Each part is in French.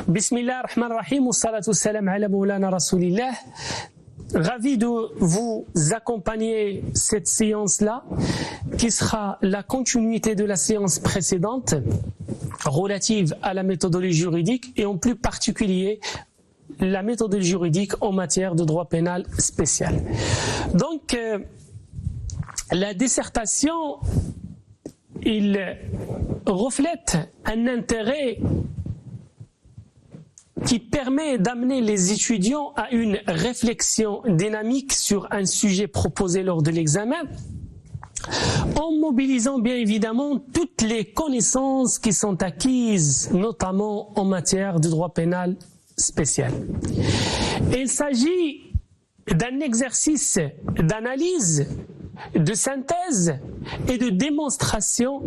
Bismillah ar-Rahman ar-Rahim, wa salatu salam ala Moulana Rasulillah. Ravi de vous accompagner cette séance-là, qui sera la continuité de la séance précédente, relative à la méthodologie juridique et en plus particulier la méthodologie juridique en matière de droit pénal spécial. Donc, la dissertation, il reflète un intérêt qui permet d'amener les étudiants à une réflexion dynamique sur un sujet proposé lors de l'examen, en mobilisant bien évidemment toutes les connaissances qui sont acquises, notamment en matière de droit pénal spécial. Il s'agit d'un exercice d'analyse, de synthèse et de démonstration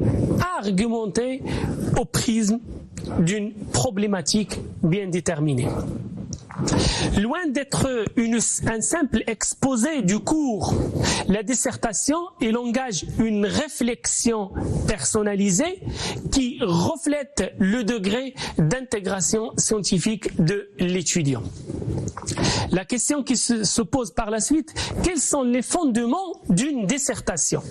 argumentée au prisme d'une problématique bien déterminée. Loin d'être un simple exposé du cours, la dissertation, elle engage une réflexion personnalisée qui reflète le degré d'intégration scientifique de l'étudiant. La question qui se pose par la suite, quels sont les fondements d'une dissertation?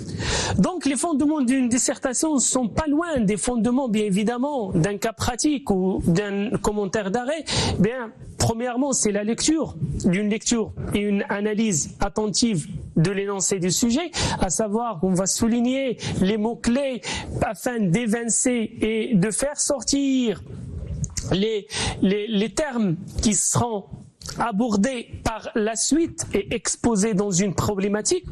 Donc les fondements d'une dissertation ne sont pas loin des fondements, bien évidemment, d'un cas pratique ou d'un commentaire d'arrêt. Bien, premièrement, c'est la lecture, d'une lecture et une analyse attentive de l'énoncé du sujet, à savoir qu'on va souligner les mots-clés afin d'évincer et de faire sortir les termes qui seront abordés par la suite et exposés dans une problématique.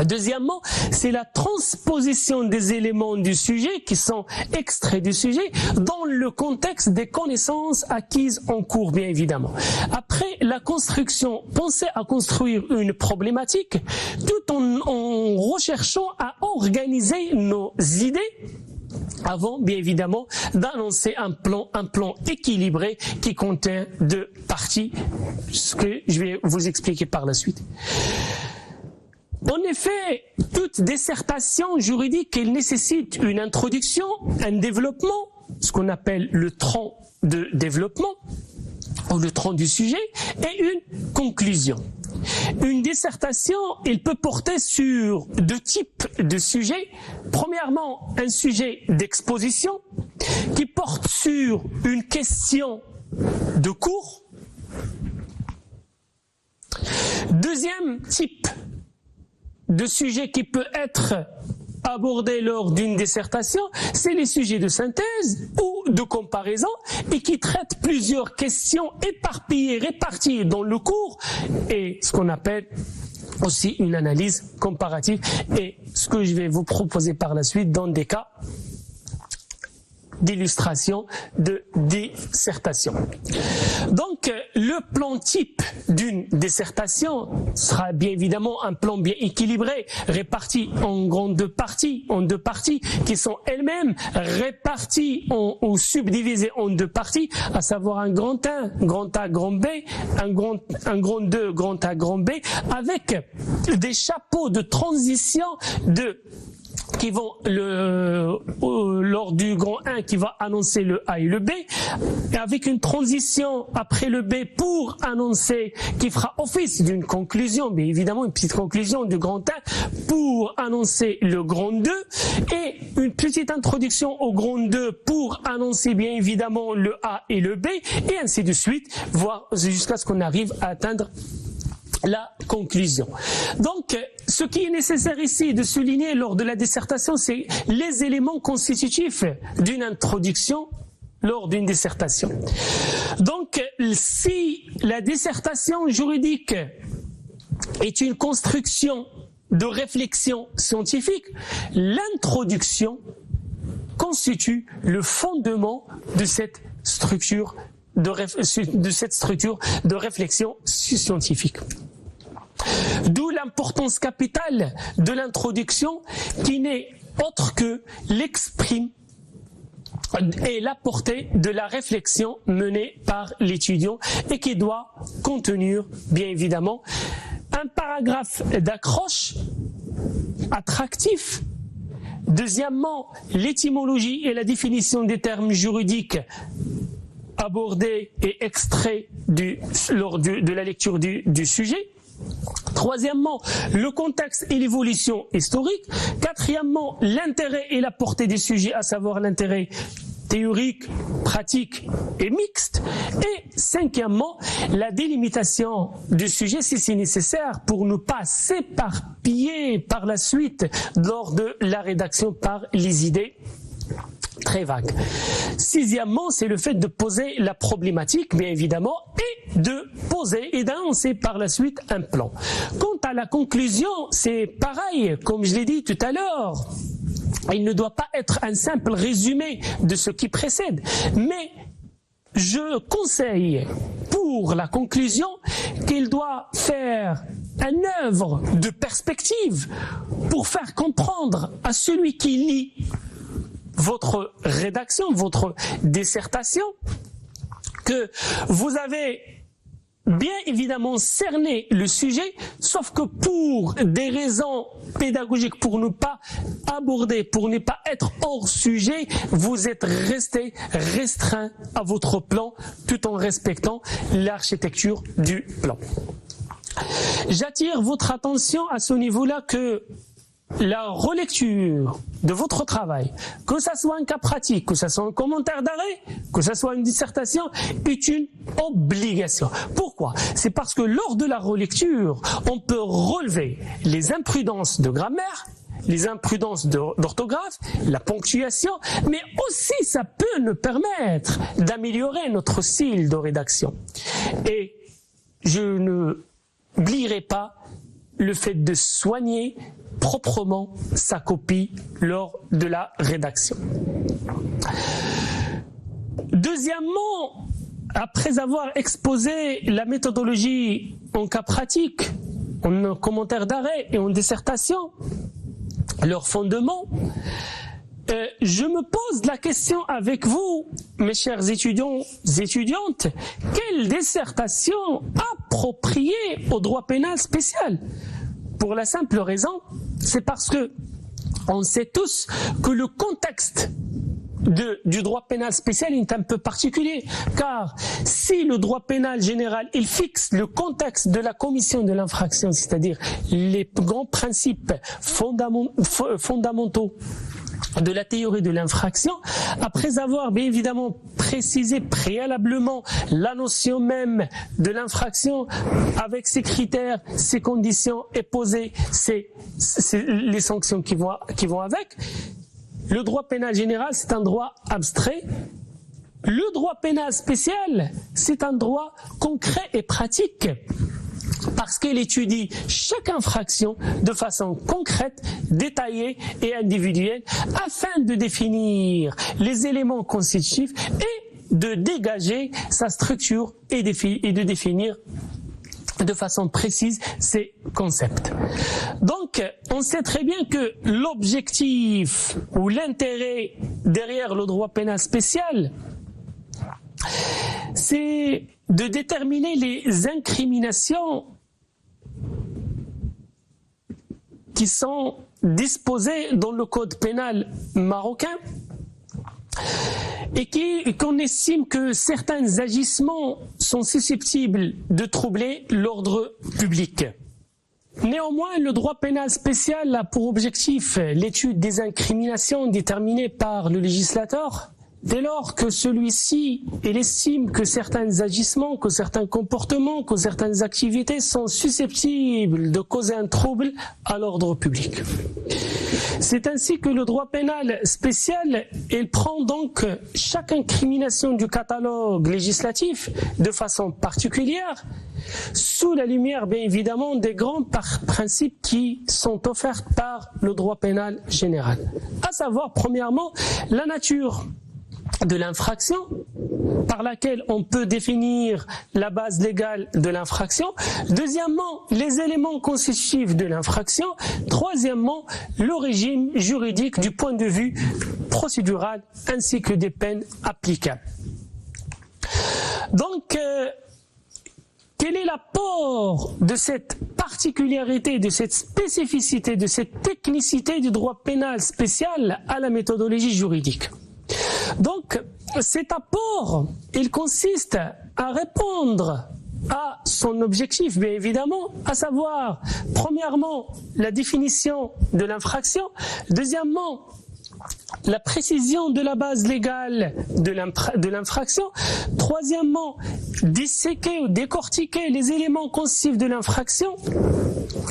Deuxièmement, c'est la transposition des éléments du sujet qui sont extraits du sujet dans le contexte des connaissances acquises en cours, bien évidemment. Après, la construction, penser à construire une problématique tout en recherchant à organiser nos idées avant, bien évidemment, d'annoncer un plan équilibré qui contient deux parties, ce que je vais vous expliquer par la suite. En effet, toute dissertation juridique, elle nécessite une introduction, un développement, ce qu'on appelle le tronc de développement, ou le tronc du sujet, et une conclusion. Une dissertation, elle peut porter sur deux types de sujets. Premièrement, un sujet d'exposition qui porte sur une question de cours. Deuxième type de sujet qui peut être abordé lors d'une dissertation, c'est les sujets de synthèse ou de comparaison et qui traitent plusieurs questions éparpillées, réparties dans le cours et ce qu'on appelle aussi une analyse comparative et ce que je vais vous proposer par la suite dans des cas d'illustration de dissertation. Donc, le plan type d'une dissertation sera bien évidemment un plan bien équilibré, réparti en deux parties qui sont elles-mêmes réparties ou subdivisées en deux parties, à savoir un grand 1, grand A, grand B, un grand 2, grand A, grand B, avec des chapeaux de transition qui vont lors du grand 1 qui va annoncer le A et le B, et avec une transition après le B pour annoncer, qui fera office d'une conclusion, bien évidemment une petite conclusion du grand 1 pour annoncer le grand 2, et une petite introduction au grand 2 pour annoncer bien évidemment le A et le B, et ainsi de suite, voire jusqu'à ce qu'on arrive à atteindre la conclusion. Donc, ce qui est nécessaire ici de souligner lors de la dissertation, c'est les éléments constitutifs d'une introduction lors d'une dissertation. Donc, si la dissertation juridique est une construction de réflexion scientifique, l'introduction constitue le fondement de cette structure de réflexion scientifique. D'où l'importance capitale de l'introduction qui n'est autre que l'exprime et la portée de la réflexion menée par l'étudiant et qui doit contenir, bien évidemment, un paragraphe d'accroche attractif. Deuxièmement, l'étymologie et la définition des termes juridiques abordés et extraits lors de la lecture du sujet. Troisièmement, le contexte et l'évolution historique. Quatrièmement, l'intérêt et la portée des sujets, à savoir l'intérêt théorique, pratique et mixte. Et cinquièmement, la délimitation du sujet si c'est nécessaire pour ne pas s'éparpiller par la suite lors de la rédaction par les idées très vagues. Sixièmement, c'est le fait de poser la problématique, bien évidemment, et de poser et d'annoncer par la suite un plan. Quant à la conclusion, c'est pareil, comme je l'ai dit tout à l'heure. Il ne doit pas être un simple résumé de ce qui précède, mais je conseille pour la conclusion qu'il doit faire une œuvre de perspective pour faire comprendre à celui qui lit votre rédaction, votre dissertation, que vous avez bien évidemment cerné le sujet, sauf que pour des raisons pédagogiques, pour ne pas aborder, pour ne pas être hors sujet, vous êtes resté restreint à votre plan tout en respectant l'architecture du plan. J'attire votre attention à ce niveau-là que la relecture de votre travail, que ce soit un cas pratique, que ce soit un commentaire d'arrêt, que ce soit une dissertation, est une obligation. Pourquoi? C'est parce que lors de la relecture, on peut relever les imprudences de grammaire, les imprudences d'orthographe, la ponctuation, mais aussi ça peut nous permettre d'améliorer notre style de rédaction. Et je n'oublierai pas le fait de soigner proprement sa copie lors de la rédaction. Deuxièmement, après avoir exposé la méthodologie en cas pratique, en commentaire d'arrêt et en dissertation, leur fondement, je me pose la question avec vous, mes chers étudiants et étudiantes, quelle dissertation appropriée au droit pénal spécial? Pour la simple raison, c'est parce que on sait tous que le contexte du droit pénal spécial est un peu particulier, car si le droit pénal général il fixe le contexte de la commission de l'infraction, c'est-à-dire les grands principes fondamentaux de la théorie de l'infraction, après avoir bien évidemment précisé préalablement la notion même de l'infraction avec ses critères, ses conditions et poser les sanctions qui vont avec, le droit pénal général c'est un droit abstrait. Le droit pénal spécial c'est un droit concret et pratique, parce qu'elle étudie chaque infraction de façon concrète, détaillée et individuelle afin de définir les éléments constitutifs et de dégager sa structure et de définir de façon précise ces concepts. Donc, on sait très bien que l'objectif ou l'intérêt derrière le droit pénal spécial, c'est de déterminer les incriminations qui sont disposées dans le code pénal marocain et qu'on estime que certains agissements sont susceptibles de troubler l'ordre public. Néanmoins, le droit pénal spécial a pour objectif l'étude des incriminations déterminées par le législateur. Dès lors que celui-ci estime que certains agissements, que certains comportements, que certaines activités sont susceptibles de causer un trouble à l'ordre public. C'est ainsi que le droit pénal spécial, il prend donc chaque incrimination du catalogue législatif de façon particulière, sous la lumière bien évidemment des grands principes qui sont offerts par le droit pénal général. À savoir, premièrement, la nature de l'infraction, par laquelle on peut définir la base légale de l'infraction. Deuxièmement, les éléments constitutifs de l'infraction. Troisièmement, le régime juridique du point de vue procédural ainsi que des peines applicables. Donc, quel est l'apport de cette particularité, de cette spécificité, de cette technicité du droit pénal spécial à la méthodologie juridique ? Donc, cet apport, il consiste à répondre à son objectif, bien évidemment, à savoir, premièrement, la définition de l'infraction, deuxièmement, la précision de la base légale de l'infraction, troisièmement, disséquer ou décortiquer les éléments constitutifs de l'infraction,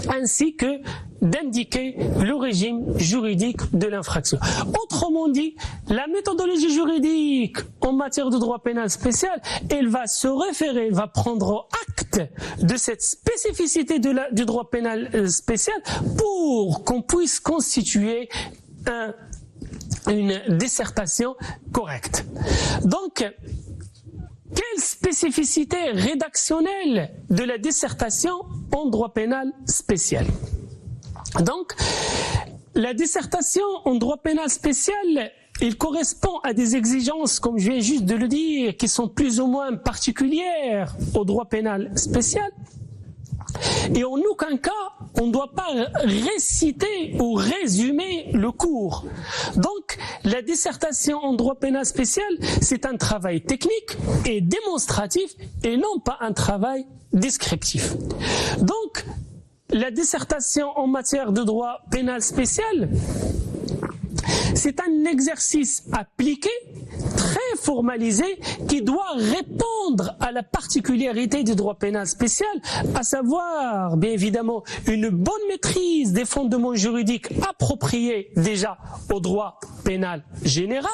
ainsi que d'indiquer le régime juridique de l'infraction. Autrement dit, la méthodologie juridique en matière de droit pénal spécial, elle va se référer, va prendre acte de cette spécificité du droit pénal spécial pour qu'on puisse constituer une dissertation correcte. Donc, quelle spécificité rédactionnelle de la dissertation en droit pénal spécial? Donc, la dissertation en droit pénal spécial, il correspond à des exigences, comme je viens juste de le dire, qui sont plus ou moins particulières au droit pénal spécial. Et en aucun cas, on ne doit pas réciter ou résumer le cours. Donc, la dissertation en droit pénal spécial, c'est un travail technique et démonstratif et non pas un travail descriptif. Donc, la dissertation en matière de droit pénal spécial, c'est un exercice appliqué, très formalisé, qui doit répondre à la particularité du droit pénal spécial, à savoir, bien évidemment, une bonne maîtrise des fondements juridiques appropriés déjà au droit pénal général,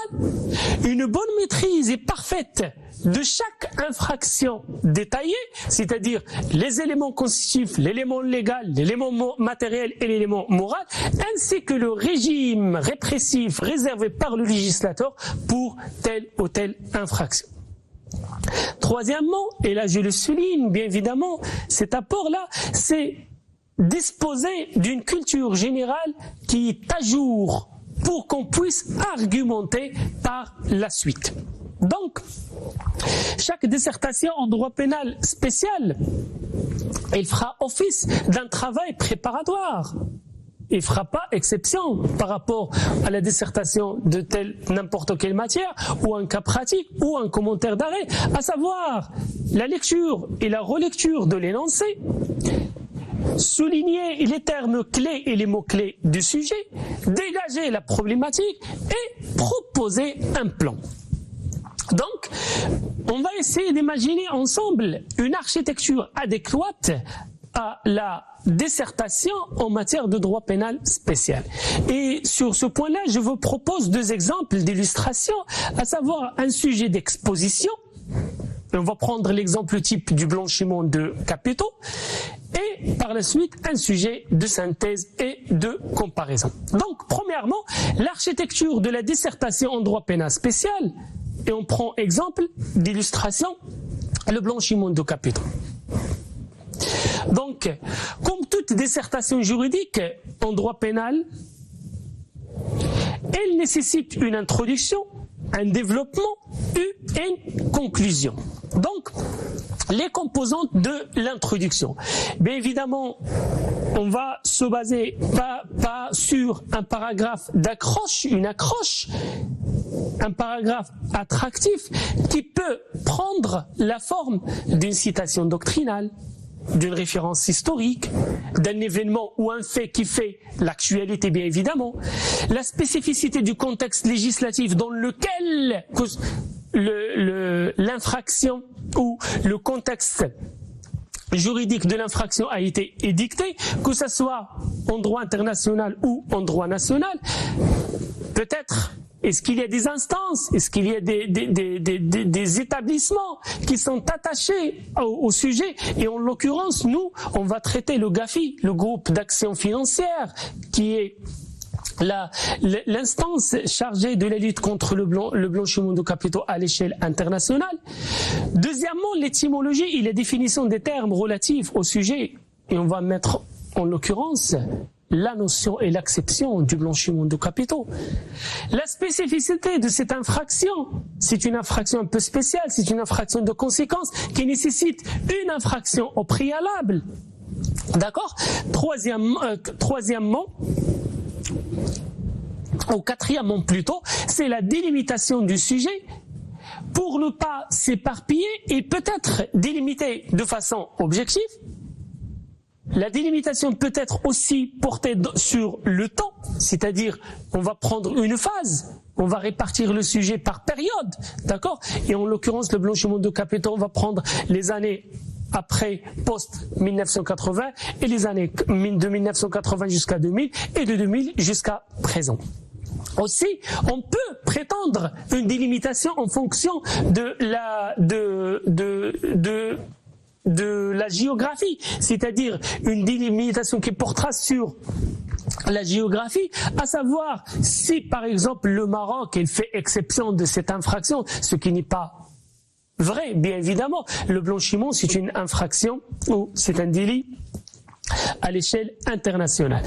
une bonne maîtrise et parfaite de chaque infraction détaillée, c'est-à-dire les éléments constitutifs, l'élément légal, l'élément matériel et l'élément moral, ainsi que le régime répressif réservé par le législateur pour telle ou telle infraction. Troisièmement, et là je le souligne bien évidemment, cet apport-là, c'est disposer d'une culture générale qui est à jour pour qu'on puisse argumenter par la suite. Donc, chaque dissertation en droit pénal spécial, il fera office d'un travail préparatoire. Il ne fera pas exception par rapport à la dissertation de n'importe quelle matière, ou un cas pratique, ou un commentaire d'arrêt, à savoir la lecture et la relecture de l'énoncé, souligner les termes clés et les mots-clés du sujet, dégager la problématique et proposer un plan. Donc, on va essayer d'imaginer ensemble une architecture adéquate à la dissertation en matière de droit pénal spécial. Et sur ce point-là, je vous propose deux exemples d'illustration, à savoir un sujet d'exposition. On va prendre l'exemple type du blanchiment de capitaux et par la suite un sujet de synthèse et de comparaison. Donc, premièrement, l'architecture de la dissertation en droit pénal spécial. Et on prend exemple d'illustration, le blanchiment de capitaux. Donc, comme toute dissertation juridique en droit pénal, elle nécessite une introduction, un développement et une conclusion. Donc, les composantes de l'introduction. Bien évidemment, on va se baser pas sur un paragraphe d'accroche, une accroche, un paragraphe attractif qui peut prendre la forme d'une citation doctrinale, d'une référence historique, d'un événement ou un fait qui fait l'actualité, bien évidemment, la spécificité du contexte législatif dans lequel l'infraction ou le contexte juridique de l'infraction a été édicté, que ce soit en droit international ou en droit national. Peut-être, est-ce qu'il y a des instances, est-ce qu'il y a des établissements qui sont attachés au sujet? Et en l'occurrence, nous, on va traiter le GAFI, le groupe d'action financière, qui est l'instance chargée de la lutte contre le blanchiment de capitaux à l'échelle internationale. Deuxièmement, l'étymologie et la définition des termes relatifs au sujet. Et on va mettre en l'occurrence la notion et l'acception du blanchiment de capitaux. La spécificité de cette infraction, c'est une infraction un peu spéciale, c'est une infraction de conséquence qui nécessite une infraction au préalable. D'accord ? Troisièmement, ou quatrièmement plutôt, c'est la délimitation du sujet pour ne pas s'éparpiller et peut-être délimiter de façon objective. La délimitation peut être aussi portée sur le temps, c'est-à-dire on va prendre une phase, on va répartir le sujet par période, d'accord? Et en l'occurrence, le blanchiment de capitaux, on va prendre les années après post-1980 et les années de 1980 jusqu'à 2000 et de 2000 jusqu'à présent. Aussi, on peut prétendre une délimitation en fonction de la géographie, c'est-à-dire une délimitation qui portera sur la géographie, à savoir si par exemple le Maroc il fait exception de cette infraction, ce qui n'est pas vrai, bien évidemment. Le blanchiment c'est une infraction ou c'est un délit à l'échelle internationale.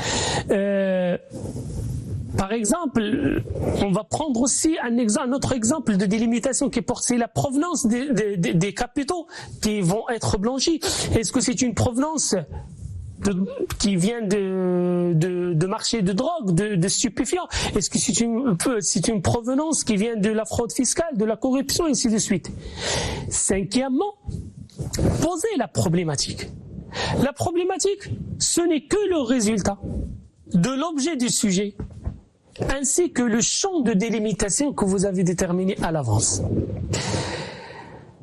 Par exemple, on va prendre aussi un autre exemple de délimitation qui porte, c'est la provenance des capitaux qui vont être blanchis. Est-ce que c'est une provenance qui vient de marché de drogue, de stupéfiants? Est-ce que c'est une provenance qui vient de la fraude fiscale, de la corruption, et ainsi de suite? Cinquièmement, poser la problématique. La problématique, ce n'est que le résultat de l'objet du sujet, ainsi que le champ de délimitation que vous avez déterminé à l'avance.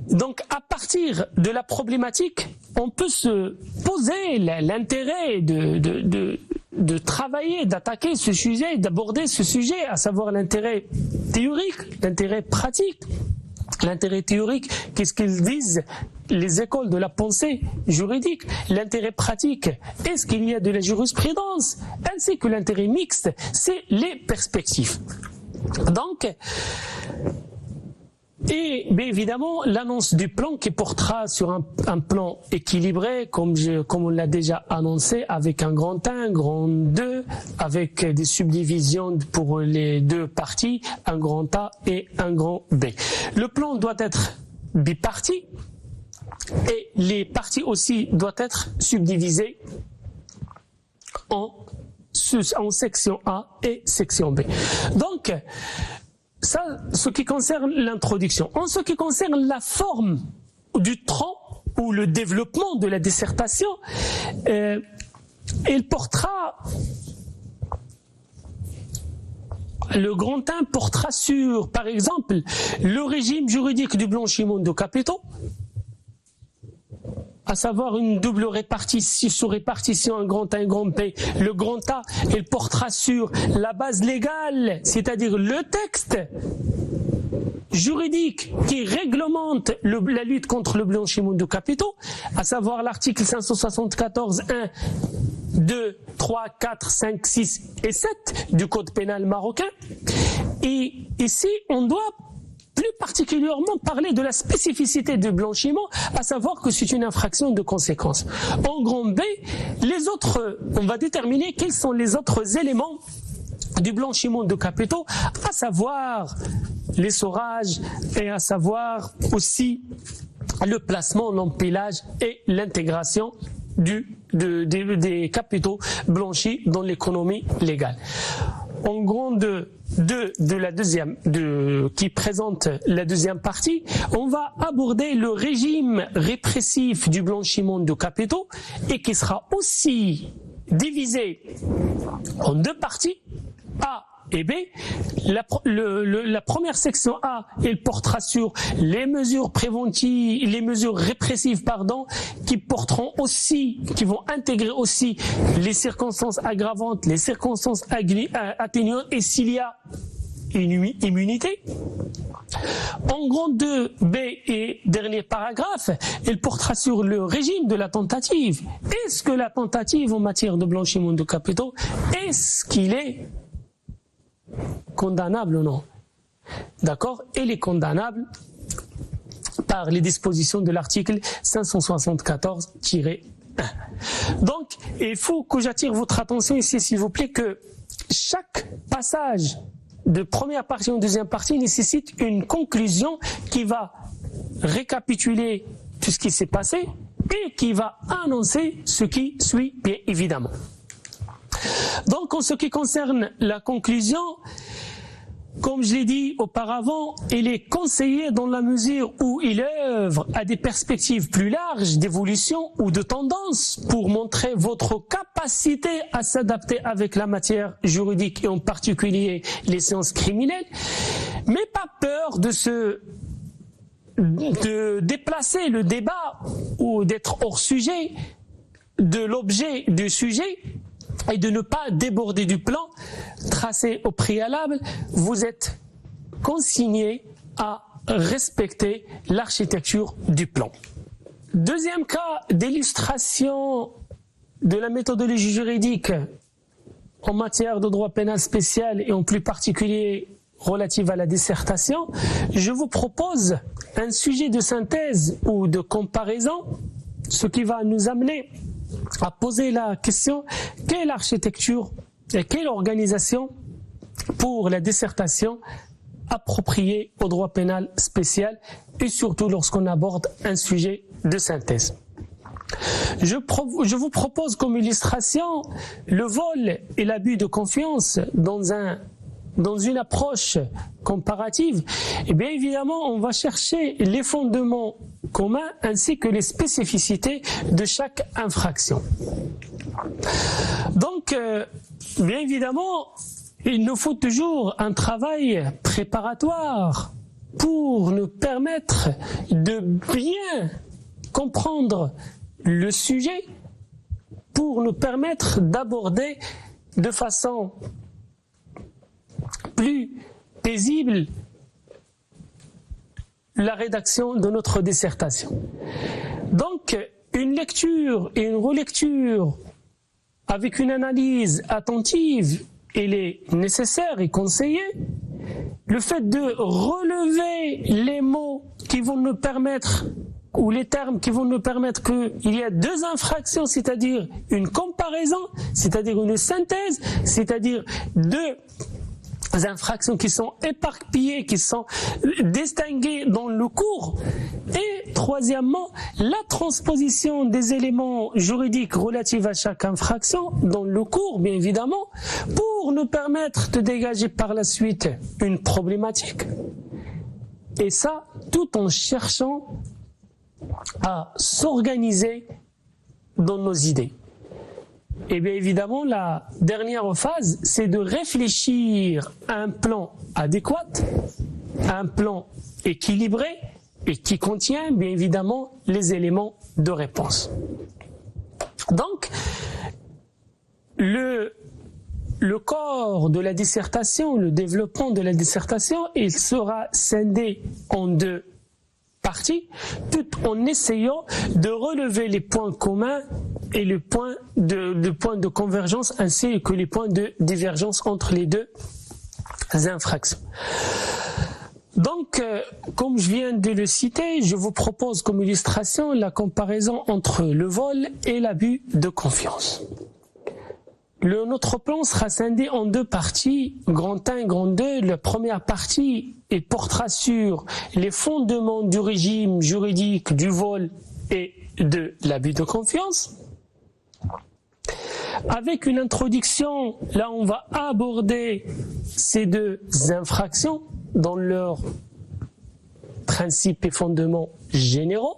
Donc, à partir de la problématique, on peut se poser l'intérêt de travailler, d'attaquer ce sujet, d'aborder ce sujet, à savoir l'intérêt théorique, l'intérêt pratique. L'intérêt théorique, qu'est-ce qu'ils disent les écoles de la pensée juridique? L'intérêt pratique, est-ce qu'il y a de la jurisprudence? Ainsi que l'intérêt mixte, c'est les perspectives. Donc, et bien évidemment, l'annonce du plan qui portera sur un plan équilibré, comme on l'a déjà annoncé, avec un grand 1, un grand 2, avec des subdivisions pour les deux parties, un grand A et un grand B. Le plan doit être biparti et les parties aussi doivent être subdivisées en section A et section B. Donc, ça, ce qui concerne l'introduction. En ce qui concerne la forme du tronc ou le développement de la dissertation, il portera, le grand 1 portera sur, par exemple, le régime juridique du blanchiment de capitaux, à savoir une double répartition, sous-répartition, un grand A, un grand B. Le grand A, il portera sur la base légale, c'est-à-dire le texte juridique qui réglemente la lutte contre le blanchiment de capitaux, à savoir l'article 574, 1, 2, 3, 4, 5, 6 et 7 du Code pénal marocain. Et ici, on doit plus particulièrement parler de la spécificité du blanchiment, à savoir que c'est une infraction de conséquence. En grand B, les autres, on va déterminer quels sont les autres éléments du blanchiment de capitaux, à savoir l'essorage et à savoir aussi le placement, l'empilage et l'intégration des capitaux blanchis dans l'économie légale. En grand 2 de la deuxième, qui présente la deuxième partie, on va aborder le régime répressif du blanchiment de capitaux et qui sera aussi divisé en deux parties, A et B. La première section A, elle portera sur les mesures préventives, les mesures répressives, qui porteront aussi, qui vont intégrer aussi les circonstances aggravantes, les circonstances atténuantes et s'il y a une immunité. En grand 2, B et dernier paragraphe, elle portera sur le régime de la tentative. Est-ce que la tentative en matière de blanchiment de capitaux, est-ce qu'il est condamnable ou non? D'accord? Elle est condamnable par les dispositions de l'article 574-1. Donc, il faut que j'attire votre attention ici, s'il vous plaît, que chaque passage de première partie en deuxième partie nécessite une conclusion qui va récapituler tout ce qui s'est passé et qui va annoncer ce qui suit, bien évidemment. Donc, en ce qui concerne la conclusion, comme je l'ai dit auparavant, il est conseillé dans la mesure où il œuvre à des perspectives plus larges d'évolution ou de tendance pour montrer votre capacité à s'adapter avec la matière juridique et en particulier les sciences criminelles, mais pas peur de déplacer le débat ou d'être hors sujet de l'objet du sujet et de ne pas déborder du plan tracé au préalable. Vous êtes consigné à respecter l'architecture du plan. Deuxième cas d'illustration de la méthodologie juridique en matière de droit pénal spécial et en plus particulier relative à la dissertation, je vous propose un sujet de synthèse ou de comparaison, ce qui va nous amener à poser la question: quelle architecture et quelle organisation pour la dissertation appropriée au droit pénal spécial et surtout lorsqu'on aborde un sujet de synthèse. Je vous propose comme illustration le vol et l'abus de confiance dans une approche comparative. Et bien évidemment, on va chercher les fondements communs ainsi que les spécificités de chaque infraction. Donc, bien évidemment, il nous faut toujours un travail préparatoire pour nous permettre de bien comprendre le sujet, pour nous permettre d'aborder de façon plus paisible la rédaction de notre dissertation. Donc, une lecture et une relecture avec une analyse attentive, il est nécessaire et conseillé. Le fait de relever les mots qui vont nous permettre, ou les termes qui vont nous permettre qu'il y a deux infractions, c'est-à-dire une comparaison, c'est-à-dire une synthèse, c'est-à-dire deux infractions qui sont éparpillées, qui sont distinguées dans le cours. Et troisièmement, la transposition des éléments juridiques relatifs à chaque infraction dans le cours, bien évidemment, pour nous permettre de dégager par la suite une problématique. Et ça, tout en cherchant à s'organiser dans nos idées. Et bien évidemment, la dernière phase, c'est de réfléchir à un plan adéquat, à un plan équilibré et qui contient bien évidemment les éléments de réponse. Donc, le corps de la dissertation, le développement de la dissertation, il sera scindé en deux parties, tout en essayant de relever les points communs et les points de convergence ainsi que les points de divergence entre les deux infractions. Donc, comme je viens de le citer, je vous propose comme illustration la comparaison entre le vol et l'abus de confiance. Notre plan sera scindé en deux parties, grand 1, grand 2. La première partie portera sur les fondements du régime juridique du vol et de l'abus de confiance. Avec une introduction, là on va aborder ces deux infractions dans leurs principes et fondements généraux,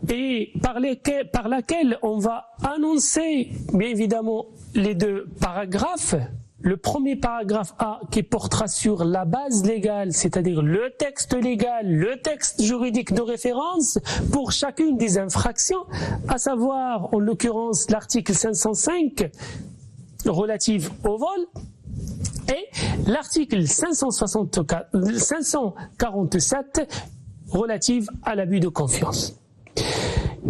et par laquelle on va annoncer bien évidemment les deux paragraphes. Le premier paragraphe A qui portera sur la base légale, c'est-à-dire le texte légal, le texte juridique de référence pour chacune des infractions, à savoir en l'occurrence l'article 505 relatif au vol et l'article 547 relatif à l'abus de confiance.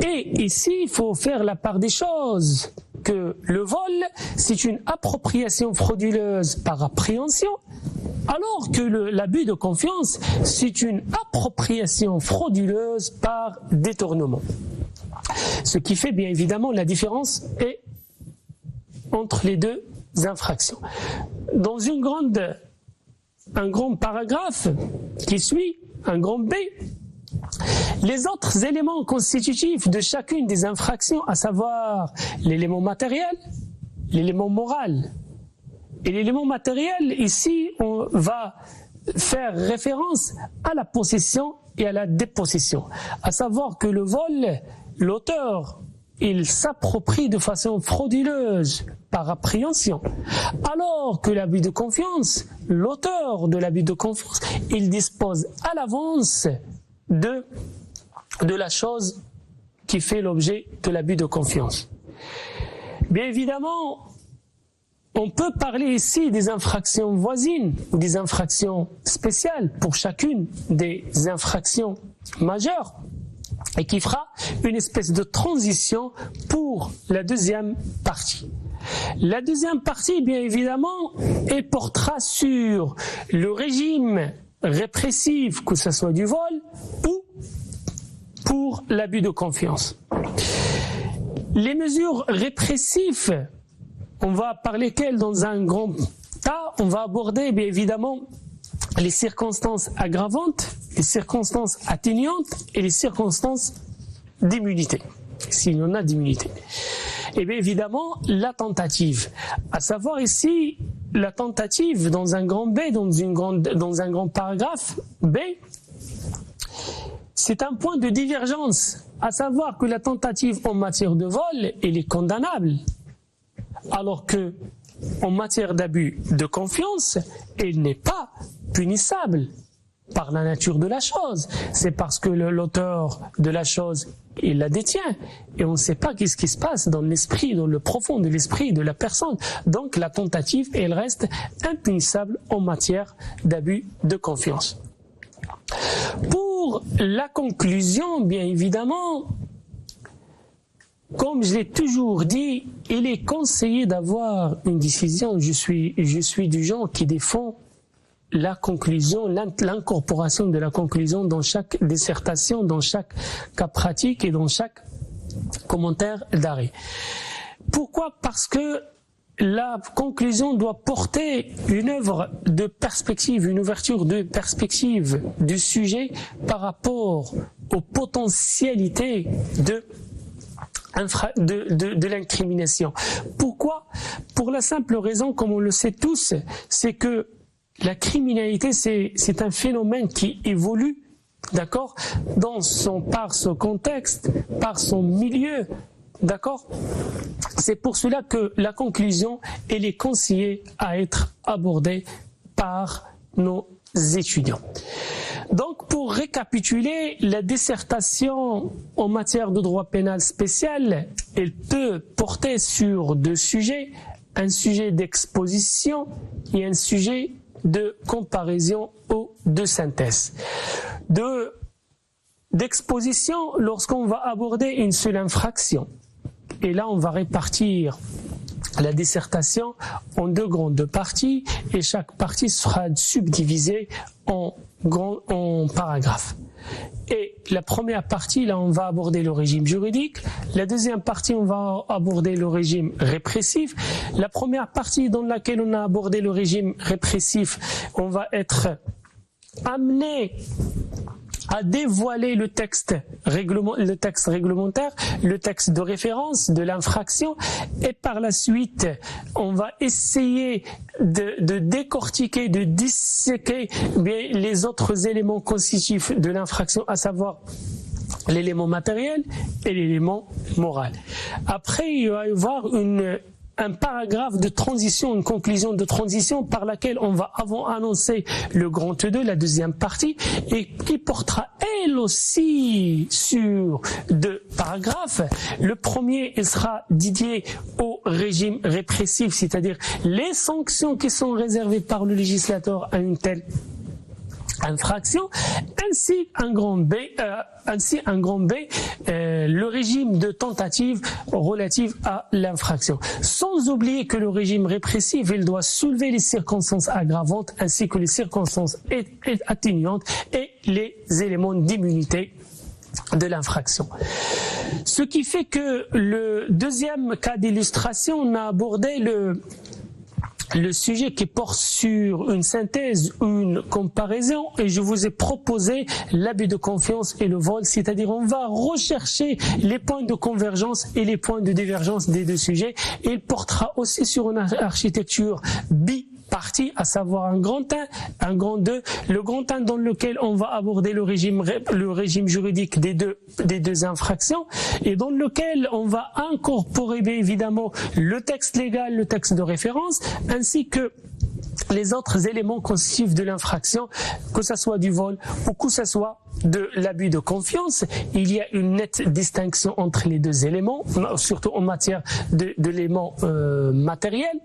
Et ici, il faut faire la part des choses, que le vol, c'est une appropriation frauduleuse par appréhension, alors que l'abus de confiance, c'est une appropriation frauduleuse par détournement. Ce qui fait bien évidemment la différence est entre les deux infractions. Dans un grand paragraphe qui suit, un grand B, les autres éléments constitutifs de chacune des infractions, à savoir l'élément matériel, l'élément moral. Et l'élément matériel, ici, on va faire référence à la possession et à la dépossession. À savoir que le vol, l'auteur, il s'approprie de façon frauduleuse par appréhension. Alors que l'abus de confiance, l'auteur de l'abus de confiance, il dispose à l'avance de la chose qui fait l'objet de l'abus de confiance. Bien évidemment, on peut parler ici des infractions voisines ou des infractions spéciales pour chacune des infractions majeures et qui fera une espèce de transition pour la deuxième partie. La deuxième partie, bien évidemment, elle portera sur le régime répressif, que ce soit du vol ou pour l'abus de confiance. Les mesures répressives, on va parler qu'elles dans un grand tas, on va aborder bien évidemment les circonstances aggravantes, les circonstances atténuantes et les circonstances d'immunité, s'il y en a d'immunité. Et bien évidemment, la tentative. À savoir ici, la tentative dans un grand B, dans un grand paragraphe B, c'est un point de divergence. À savoir que la tentative en matière de vol, elle est condamnable. Alors que, en matière d'abus de confiance, elle n'est pas punissable par la nature de la chose. C'est parce que l'auteur de la chose, il la détient. Et on ne sait pas qu'est-ce qui se passe dans l'esprit, dans le profond de l'esprit de la personne. Donc la tentative, elle reste impunissable en matière d'abus de confiance. Pour la conclusion, bien évidemment, comme je l'ai toujours dit, il est conseillé d'avoir une décision. Je suis du genre qui défend la conclusion, l'incorporation de la conclusion dans chaque dissertation, dans chaque cas pratique et dans chaque commentaire d'arrêt. Pourquoi? Parce que la conclusion doit porter une œuvre de perspective, une ouverture de perspective du sujet par rapport aux potentialités de l'incrimination. Pourquoi? Pour la simple raison, comme on le sait tous, c'est que la criminalité, c'est un phénomène qui évolue, d'accord, par son contexte, par son milieu, d'accord. C'est pour cela que la conclusion, elle est conseillée à être abordée par nos étudiants. Donc, pour récapituler, la dissertation en matière de droit pénal spécial, elle peut porter sur deux sujets, un sujet d'exposition et un sujet de comparaison ou de synthèse. D'exposition, lorsqu'on va aborder une seule infraction, et là on va répartir la dissertation en deux grandes parties, et chaque partie sera subdivisée en paragraphes. Et la première partie, là, on va aborder le régime juridique. La deuxième partie, on va aborder le régime répressif. La première partie dans laquelle on a abordé le régime répressif, on va être amené à dévoiler le texte réglementaire, le texte de référence de l'infraction, et par la suite, on va essayer de décortiquer, de disséquer les autres éléments constitutifs de l'infraction, à savoir l'élément matériel et l'élément moral. Après, il va y avoir un paragraphe de transition, une conclusion de transition par laquelle on va annoncer le grand E2, la deuxième partie, et qui portera elle aussi sur deux paragraphes. Le premier, il sera dédié au régime répressif, c'est-à-dire les sanctions qui sont réservées par le législateur à une telle infraction, ainsi un grand B, le régime de tentative relative à l'infraction. Sans oublier que le régime répressif, il doit soulever les circonstances aggravantes ainsi que les circonstances atténuantes et les éléments d'immunité de l'infraction. Ce qui fait que le deuxième cas d'illustration, on a abordé le sujet qui porte sur une synthèse, une comparaison, et je vous ai proposé l'abus de confiance et le vol, c'est-à-dire on va rechercher les points de convergence et les points de divergence des deux sujets. Et il portera aussi sur une architecture bipartie, à savoir un grand 1, un grand 2. Le grand 1 dans lequel on va aborder le régime juridique des deux infractions, et dans lequel on va incorporer bien évidemment le texte légal, le texte de référence, ainsi que les autres éléments constitutifs de l'infraction, que ce soit du vol ou que ce soit de l'abus de confiance. Il y a une nette distinction entre les deux éléments, surtout en matière d'éléments matériels,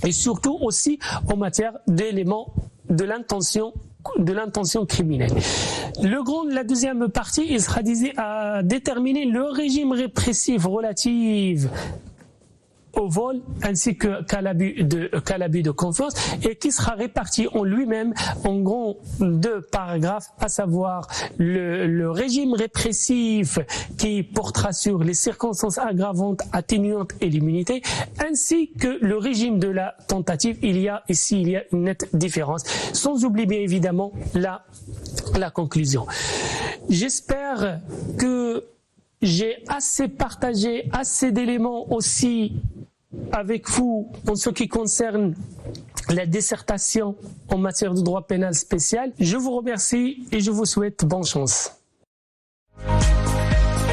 et surtout aussi en matière d'éléments de l'intention criminelle. La deuxième partie, il sera dédié à déterminer le régime répressif relatif au vol ainsi qu'à l'abus de confiance, et qui sera réparti en lui-même en gros 2 paragraphes, à savoir le régime répressif qui portera sur les circonstances aggravantes, atténuantes et l'immunité, ainsi que le régime de la tentative. Il y a une nette différence, sans oublier bien évidemment la conclusion. J'espère que j'ai assez partagé assez d'éléments aussi avec vous en ce qui concerne la dissertation en matière de droit pénal spécial. Je vous remercie et je vous souhaite bonne chance.